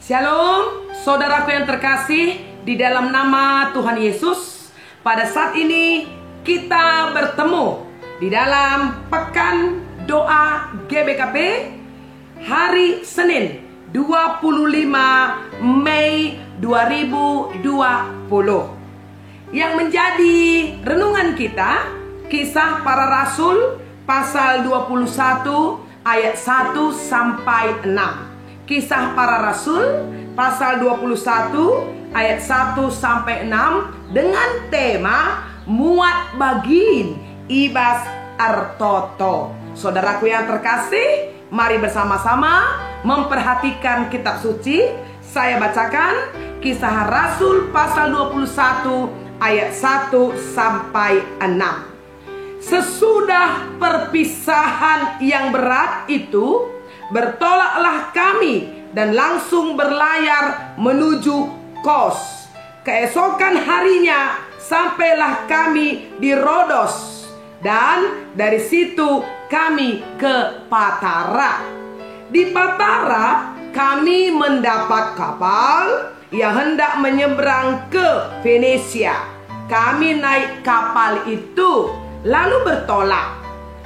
Shalom, saudaraku yang terkasih di dalam nama Tuhan Yesus. Pada saat ini kita bertemu di dalam Pekan Doa GBKP hari Senin 25 Mei 2020. Yang menjadi renungan kita Kisah Para Rasul pasal 21 ayat 1 sampai 6. Kisah Para Rasul pasal 21 ayat 1 sampai 6 dengan tema muat bagin ibas artoto. Saudaraku yang terkasih, mari bersama-sama memperhatikan kitab suci. Saya bacakan Kisah Rasul pasal 21 ayat 1 sampai 6. Sesudah perpisahan yang berat itu, bertolaklah kami dan langsung berlayar menuju Kos. Keesokan harinya sampailah kami di Rodos, dan dari situ kami ke Patara. Di Patara kami mendapat kapal yang hendak menyeberang ke Venesia. Kami naik kapal itu lalu bertolak.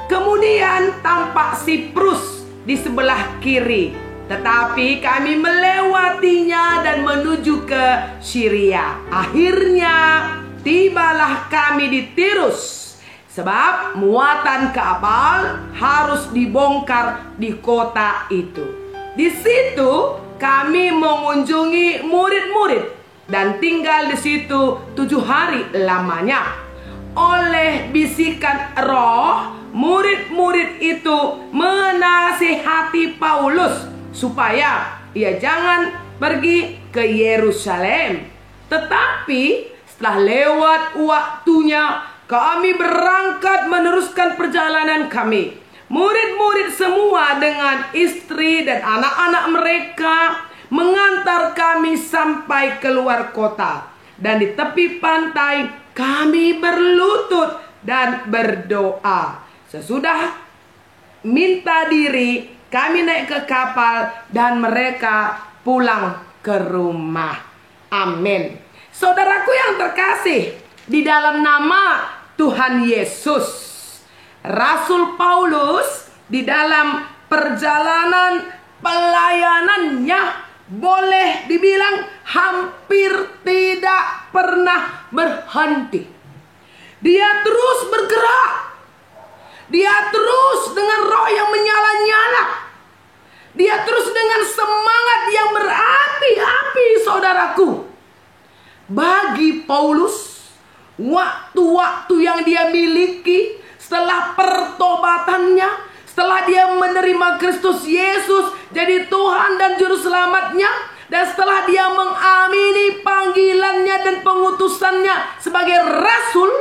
Kemudian tampak Siprus di sebelah kiri, tetapi kami melewatinya dan menuju ke Syria. Akhirnya tibalah kami di Tirus, sebab muatan kapal harus dibongkar di kota itu. Di situ kami mengunjungi murid-murid dan tinggal di situ 7 hari lamanya. Oleh bisikan roh, murid-murid itu menasihati Paulus supaya ia jangan pergi ke Yerusalem. Tetapi setelah lewat waktunya, kami berangkat meneruskan perjalanan kami. Murid-murid semua dengan istri dan anak-anak mereka mengantar kami sampai keluar kota. Dan di tepi pantai kami berlutut dan berdoa. Sesudah minta diri, kami naik ke kapal dan mereka pulang ke rumah. Amin. Saudaraku yang terkasih di dalam nama Tuhan Yesus, Rasul Paulus di dalam perjalanan pelayanannya boleh dibilang hampir tidak pernah berhenti. Dia terus bergerak. Dia terus dengan roh yang menyala-nyala. Dia terus dengan semangat yang berapi-api, saudaraku. Bagi Paulus, waktu-waktu yang dia miliki setelah pertobatannya, setelah dia menerima Kristus Yesus jadi Tuhan dan Juru Selamatnya, dan setelah dia mengamini panggilannya dan pengutusannya sebagai Rasul,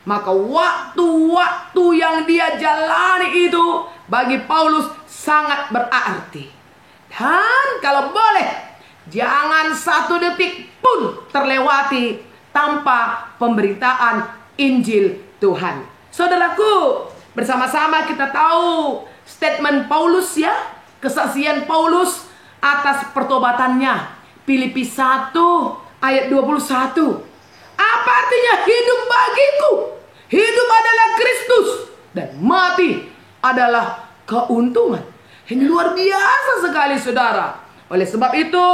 maka waktu-waktu yang dia jalani itu bagi Paulus sangat berarti. Dan kalau boleh, jangan satu detik pun terlewati tanpa pemberitaan Injil Tuhan. Saudaraku, bersama-sama kita tahu statement Paulus ya, kesaksian Paulus atas pertobatannya. Filipi 1 ayat 21. Apa artinya hidup bagiku? Hidup adalah Kristus dan mati adalah keuntungan. Ini luar biasa sekali, saudara. Oleh sebab itu,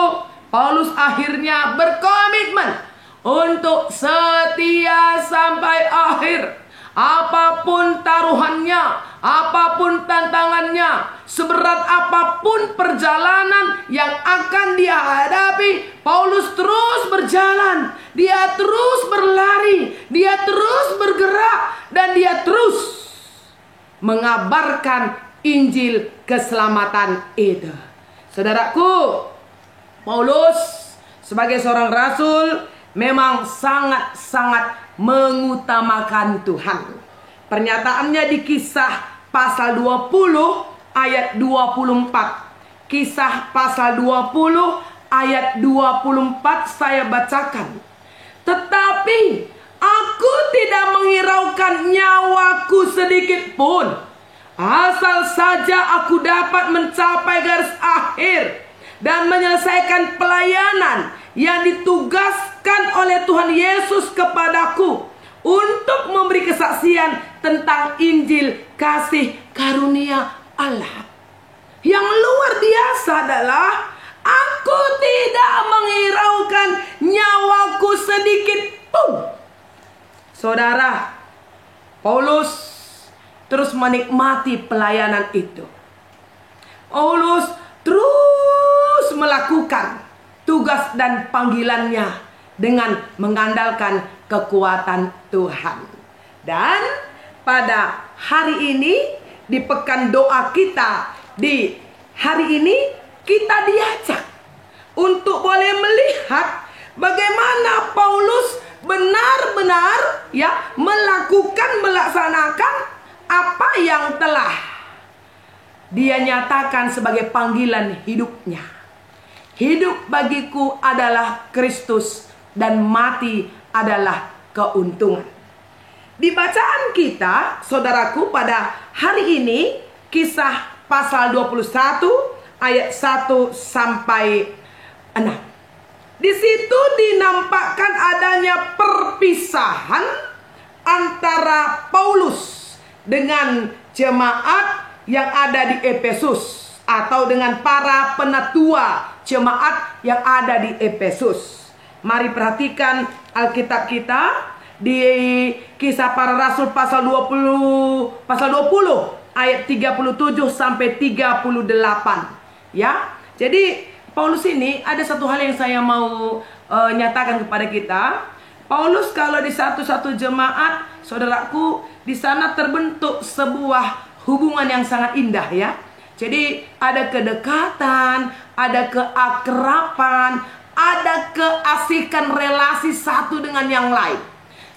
Paulus akhirnya berkomitmen untuk setia sampai akhir. Apapun taruhannya, apapun tantangannya, seberat apapun perjalanan yang akan dia hadapi, Paulus terus berjalan. Dia terus berlari, dia terus bergerak, dan dia terus mengabarkan Injil keselamatan itu. Saudaraku, Paulus sebagai seorang rasul memang sangat-sangat mengutamakan Tuhan. Pernyataannya di Kisah pasal 20 ayat 24. Kisah pasal 20 ayat 24 saya bacakan. Tetapi aku tidak menghiraukan nyawaku sedikit pun, asal saja aku dapat mencapai garis akhir dan menyelesaikan pelayanan yang ditugaskan oleh Tuhan Yesus kepadaku untuk memberi kesaksian tentang Injil kasih karunia Allah. Yang luar biasa adalah aku tidak menghiraukan nyawaku sedikit pun. Saudara, Paulus terus menikmati pelayanan itu. Paulus terus melakukan tugas dan panggilannya dengan mengandalkan kekuatan Tuhan. Dan pada hari ini, di pekan doa kita, di hari ini kita diajak untuk boleh melihat bagaimana Paulus benar-benar melaksanakan apa yang telah dia nyatakan sebagai panggilan hidupnya. Hidup bagiku adalah Kristus dan mati adalah keuntungan. Di bacaan kita, saudaraku, pada hari ini, Kisah pasal 21 ayat 1 sampai 6. Di situ dinampakkan adanya perpisahan antara Paulus dengan jemaat yang ada di Efesus, atau dengan para penatua jemaat yang ada di Efesus. Mari perhatikan Alkitab kita di Kisah Para Rasul pasal 20 ayat 37 sampai 38. Ya. Jadi Paulus ini ada satu hal yang saya mau nyatakan kepada kita. Paulus kalau di satu jemaat, saudaraku, di sana terbentuk sebuah hubungan yang sangat indah ya. Jadi ada kedekatan, ada keakraban, ada keasikan relasi satu dengan yang lain.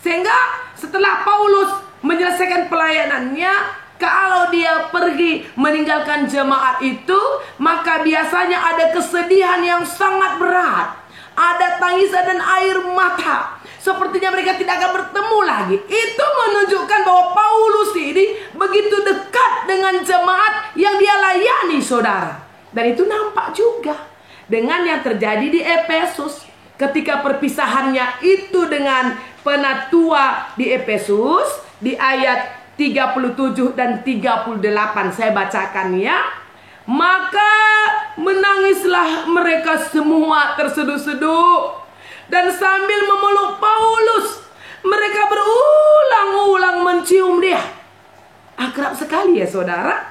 Sehingga setelah Paulus menyelesaikan pelayanannya, kalau dia pergi meninggalkan jemaat itu, maka biasanya ada kesedihan yang sangat berat. Ada tangisan dan air mata. Sepertinya mereka tidak akan bertemu lagi. Itu menunjukkan bahwa Paulus ini begitu dekat dengan jemaat yang dia layani, saudara. Dan itu nampak juga dengan yang terjadi di Efesus. Ketika perpisahannya itu dengan penatua di Efesus, di ayat 37 dan 38 saya bacakan ya. Maka menangislah mereka semua terseduh-seduh, dan sambil memeluk Paulus, mereka berulang-ulang mencium dia. Akrab sekali ya saudara.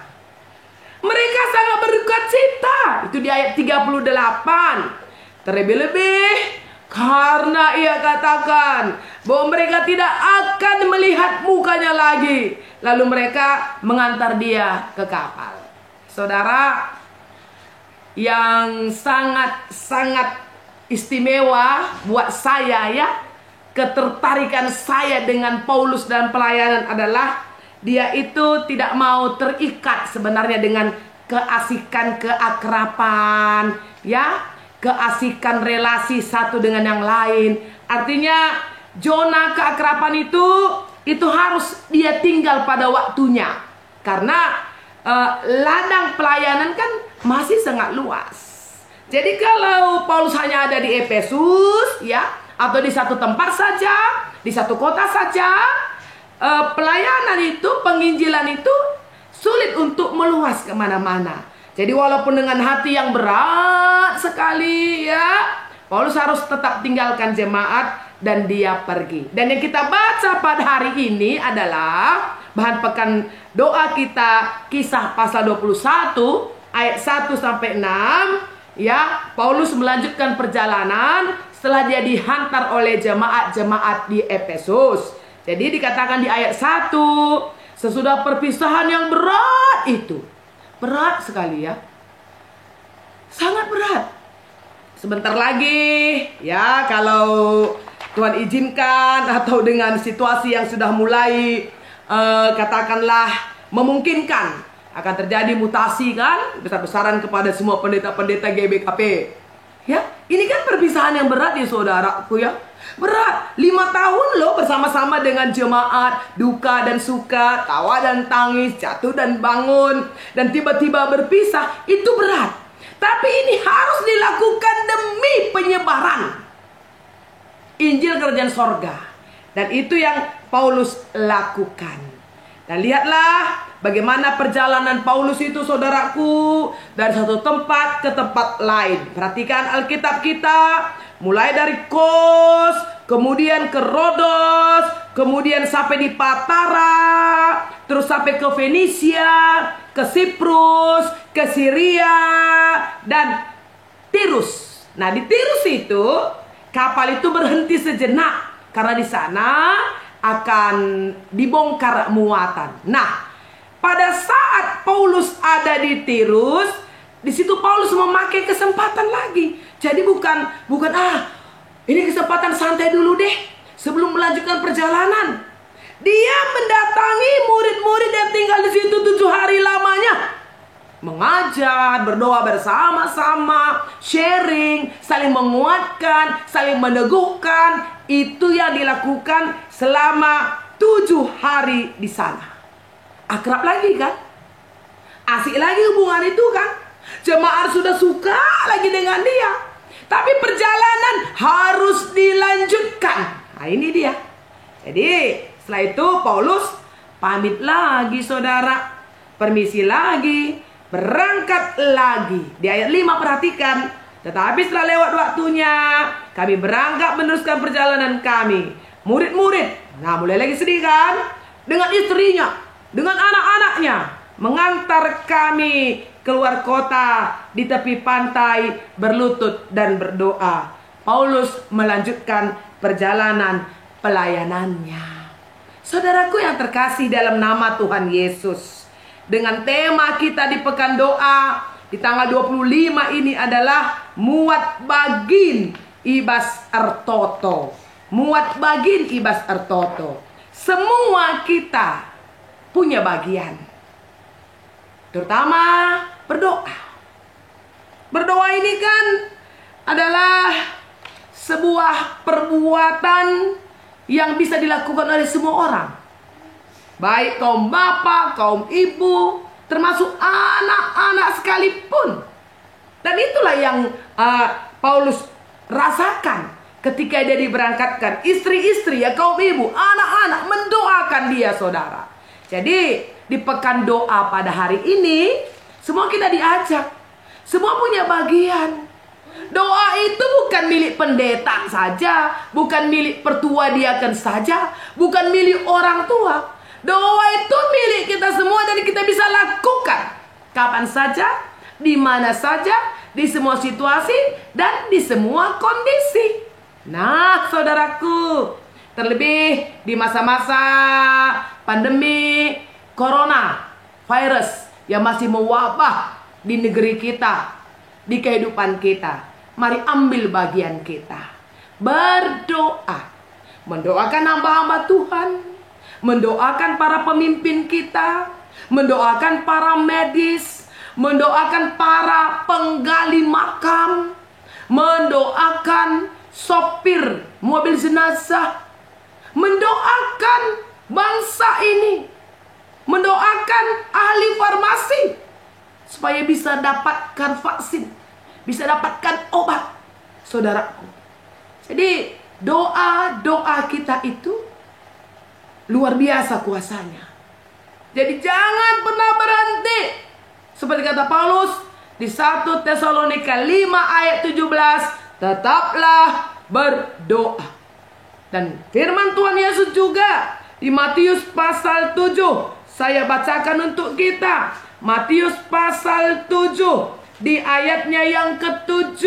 Mereka sangat berduka cita. Itu di ayat 38. Terlebih-lebih karena ia katakan bahwa mereka tidak akan melihat mukanya lagi. Lalu mereka mengantar dia ke kapal. Saudara, yang sangat-sangat istimewa buat saya ya, ketertarikan saya dengan Paulus dalam pelayanan adalah dia itu tidak mau terikat sebenarnya dengan keasikan, keakraban ya, keasikan relasi satu dengan yang lain. Artinya zona keakraban itu harus dia tinggal pada waktunya. Karena ladang pelayanan kan masih sangat luas. Jadi kalau Paulus hanya ada di Efesus ya, atau di satu tempat saja, di satu kota saja, pelayanan itu, penginjilan itu sulit untuk meluas kemana-mana. Jadi walaupun dengan hati yang berat sekali ya, Paulus harus tetap tinggalkan jemaat dan dia pergi. Dan yang kita baca pada hari ini adalah bahan pekan doa kita, Kisah pasal 21 ayat 1 sampai 6 ya. Paulus melanjutkan perjalanan setelah dia dihantar oleh jemaat-jemaat di Efesus. Jadi dikatakan di ayat 1, sesudah perpisahan yang berat itu, berat sekali ya, sangat berat. Sebentar lagi ya, kalau Tuhan izinkan, atau dengan situasi yang sudah mulai katakanlah memungkinkan, akan terjadi mutasi kan, besar-besaran kepada semua pendeta-pendeta GBKP ya. Ini kan perpisahan yang berat ya saudaraku ya. Berat, 5 tahun loh bersama-sama dengan jemaat, duka dan suka, tawa dan tangis, jatuh dan bangun, dan tiba-tiba berpisah, itu berat. Tapi ini harus dilakukan demi penyebaran Injil Kerajaan Sorga. Dan itu yang Paulus lakukan. Dan lihatlah bagaimana perjalanan Paulus itu, saudaraku, dari satu tempat ke tempat lain. Perhatikan Alkitab kita, mulai dari Kos, kemudian ke Rodos, kemudian sampai di Patara, terus sampai ke Fenisia, ke Siprus, ke Syria, dan Tirus. Nah, di Tirus itu kapal itu berhenti sejenak karena di sana akan dibongkar muatan. Nah, pada saat Paulus ada di Tirus, di situ Paulus memakai kesempatan lagi. Jadi bukan ini kesempatan santai dulu deh sebelum melanjutkan perjalanan. Dia mendatangi murid-murid yang tinggal di situ 7 hari lamanya. Mengajar, berdoa bersama-sama, sharing, saling menguatkan, saling meneguhkan. Itu yang dilakukan selama 7 hari di sana. Akrab lagi kan? Asik lagi hubungan itu kan? Jemaat sudah suka lagi dengan dia. Tapi perjalanan harus dilanjutkan. Nah, ini dia. Jadi setelah itu Paulus pamit lagi, saudara. Permisi lagi, berangkat lagi. Di ayat 5 perhatikan. Tetapi setelah lewat waktunya, kami berangkat meneruskan perjalanan kami. Murid-murid, nah mulai lagi sedih kan? Dengan istrinya, dengan anak-anaknya, mengantar kami keluar kota di tepi pantai, berlutut dan berdoa. Paulus melanjutkan perjalanan pelayanannya. Saudaraku yang terkasih dalam nama Tuhan Yesus, dengan tema kita di Pekan Doa di tanggal 25 ini adalah muat bagin ibas artoto. Muat bagin ibas artoto. Semua kita punya bagian, terutama berdoa. Berdoa ini kan adalah sebuah perbuatan yang bisa dilakukan oleh semua orang, baik kaum bapak, kaum ibu, termasuk anak-anak sekalipun. Dan itulah yang Paulus rasakan ketika dia diberangkatkan. Istri-istri, ya kaum ibu, anak-anak mendoakan dia, saudara. Jadi di Pekan Doa pada hari ini, semua kita diajak. Semua punya bagian. Doa itu bukan milik pendeta saja, bukan milik pertua diaken saja, bukan milik orang tua. Doa itu milik kita semua dan kita bisa lakukan kapan saja, di mana saja, di semua situasi, dan di semua kondisi. Nah, saudaraku, terlebih di masa-masa pandemi corona virus yang masih mewabah di negeri kita, di kehidupan kita, mari ambil bagian kita. Berdoa, mendoakan hamba-hamba Tuhan, mendoakan para pemimpin kita, mendoakan para medis, mendoakan para penggali makam, mendoakan sopir mobil jenazah, mendoakan bangsa ini, mendoakan ahli farmasi supaya bisa dapatkan vaksin, bisa dapatkan obat, saudaraku. Jadi doa-doa kita itu luar biasa kuasanya. Jadi jangan pernah berhenti. Seperti kata Paulus di 1 Tesalonika 5 ayat 17, tetaplah berdoa. Dan firman Tuhan Yesus juga di Matius pasal 7, saya bacakan untuk kita. Matius pasal 7 di ayatnya yang ke-7.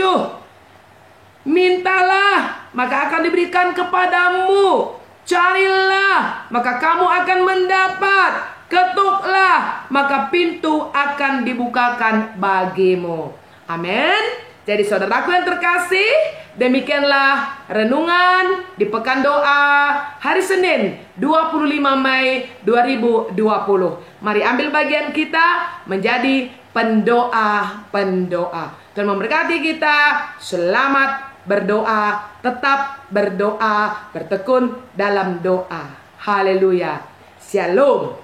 Mintalah, maka akan diberikan kepadamu. Carilah, maka kamu akan mendapat. Ketuklah, maka pintu akan dibukakan bagimu. Amin. Jadi saudaraku yang terkasih, demikianlah renungan di Pekan Doa hari Senin 25 Mei 2020. Mari ambil bagian kita menjadi pendoa-pendoa. Tuhan memberkati kita. Selamat berdoa, tetap berdoa, bertekun dalam doa. Haleluya. Shalom.